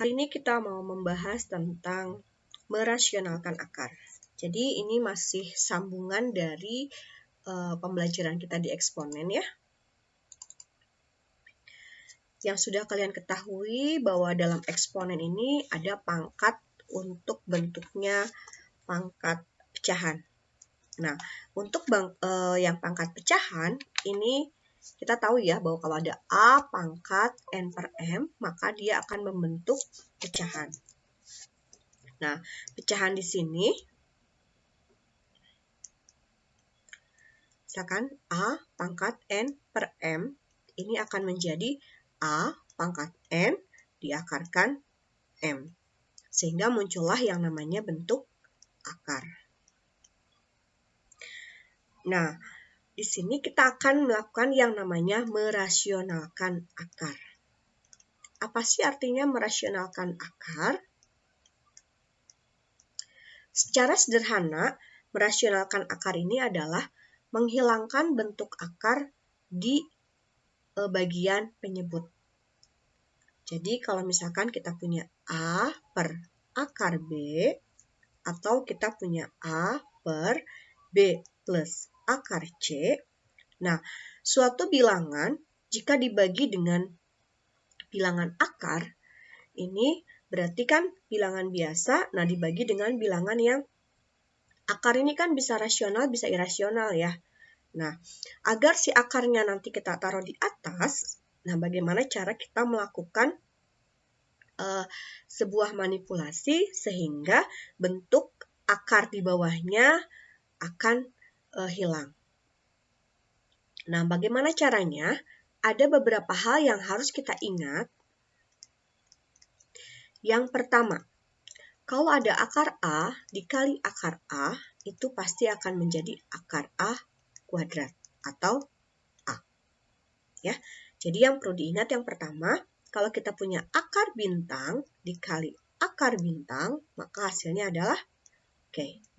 Hari ini kita mau membahas tentang merasionalkan akar. Jadi ini masih sambungan dari pembelajaran kita di eksponen ya. Yang sudah kalian ketahui bahwa dalam eksponen ini ada pangkat untuk bentuknya pangkat pecahan. Nah, untuk yang pangkat pecahan ini kita tahu ya bahwa kalau ada A pangkat N per M, maka dia akan membentuk pecahan. Nah, pecahan di sini, misalkan A pangkat N per M, ini akan menjadi A pangkat N diakarkan M. Sehingga muncullah yang namanya bentuk akar. Nah, di sini kita akan melakukan yang namanya merasionalkan akar. Apa sih artinya merasionalkan akar? Secara sederhana, merasionalkan akar ini adalah menghilangkan bentuk akar di bagian penyebut. Jadi kalau misalkan kita punya A per akar B, atau kita punya A per B plus akar C, nah suatu bilangan jika dibagi dengan bilangan akar, ini berarti kan bilangan biasa, nah dibagi dengan bilangan yang akar ini kan bisa rasional, bisa irasional ya. Nah, agar si akarnya nanti kita taruh di atas, nah bagaimana cara kita melakukan sebuah manipulasi sehingga bentuk akar di bawahnya akan hilang. Nah, bagaimana caranya? Ada beberapa hal yang harus kita ingat. Yang pertama, kalau ada akar A dikali akar A, itu pasti akan menjadi akar A kuadrat atau A. Ya. Jadi yang perlu diingat yang pertama, kalau kita punya akar bintang dikali akar bintang, maka hasilnya adalah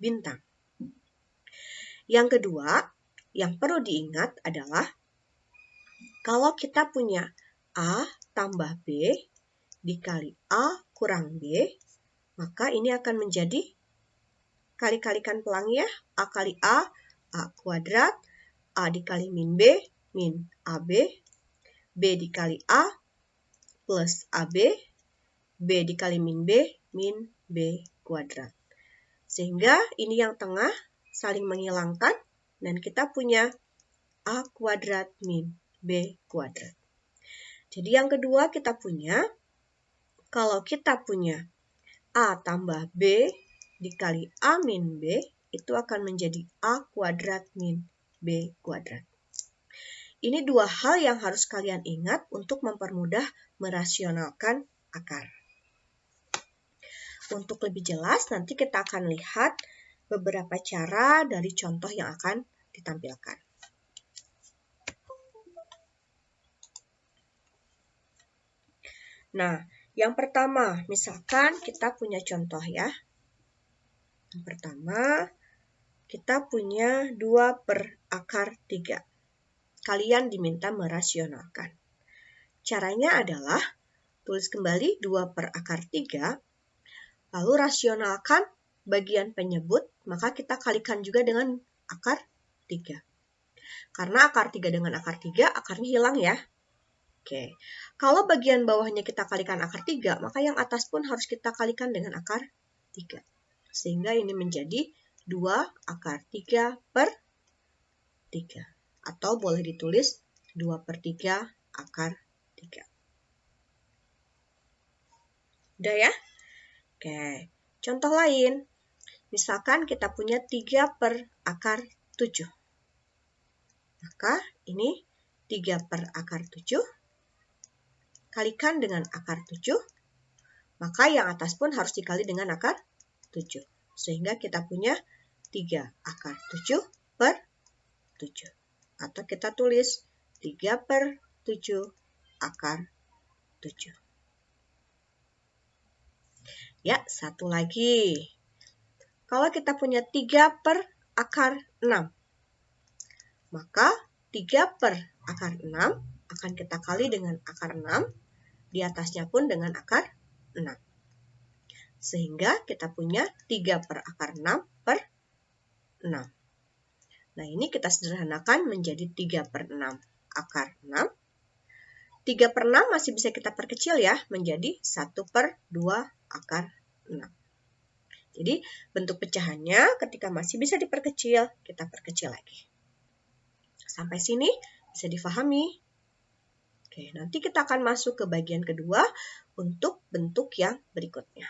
bintang. Yang kedua, yang perlu diingat adalah kalau kita punya A tambah B dikali A kurang B, maka ini akan menjadi kali-kalikan pelangi ya, A kali A kuadrat, A dikali min B, min AB, B dikali A, plus AB, B dikali min B, min B kuadrat. Sehingga ini yang tengah saling menghilangkan, dan kita punya A kuadrat min B kuadrat. Jadi yang kedua kita punya, kalau kita punya A tambah B dikali A min B, itu akan menjadi A kuadrat min B kuadrat. Ini dua hal yang harus kalian ingat untuk mempermudah merasionalkan akar. Untuk lebih jelas, nanti kita akan lihat beberapa cara dari contoh yang akan ditampilkan. Nah, yang pertama, misalkan kita punya contoh ya. Yang pertama, kita punya 2 per akar 3. Kalian diminta merasionalkan. Caranya adalah, tulis kembali 2 per akar 3, lalu rasionalkan bagian penyebut, maka kita kalikan juga dengan akar 3. Karena akar 3 dengan akar 3, akarnya hilang ya. Kalau bagian bawahnya kita kalikan akar 3, maka yang atas pun harus kita kalikan dengan akar 3. Sehingga ini menjadi 2 akar 3 per 3. Atau boleh ditulis 2 per 3 akar 3. Udah ya? Contoh lain. Misalkan kita punya 3 per akar 7. Maka ini 3 per akar 7. Kalikan dengan akar 7. Maka yang atas pun harus dikali dengan akar 7. Sehingga kita punya 3 akar 7 per 7. Atau kita tulis 3 per 7 akar 7. Ya, satu lagi. Kalau kita punya 3 per akar 6, maka 3 per akar 6 akan kita kali dengan akar 6, di atasnya pun dengan akar 6. Sehingga kita punya 3 per akar 6 per 6. Nah, ini kita sederhanakan menjadi 3 per 6 akar 6. 3 per 6 masih bisa kita perkecil ya, menjadi 1 per 2 akar 6. Jadi, bentuk pecahannya ketika masih bisa diperkecil, kita perkecil lagi. Sampai sini bisa difahami? Oke, nanti kita akan masuk ke bagian kedua untuk bentuk yang berikutnya.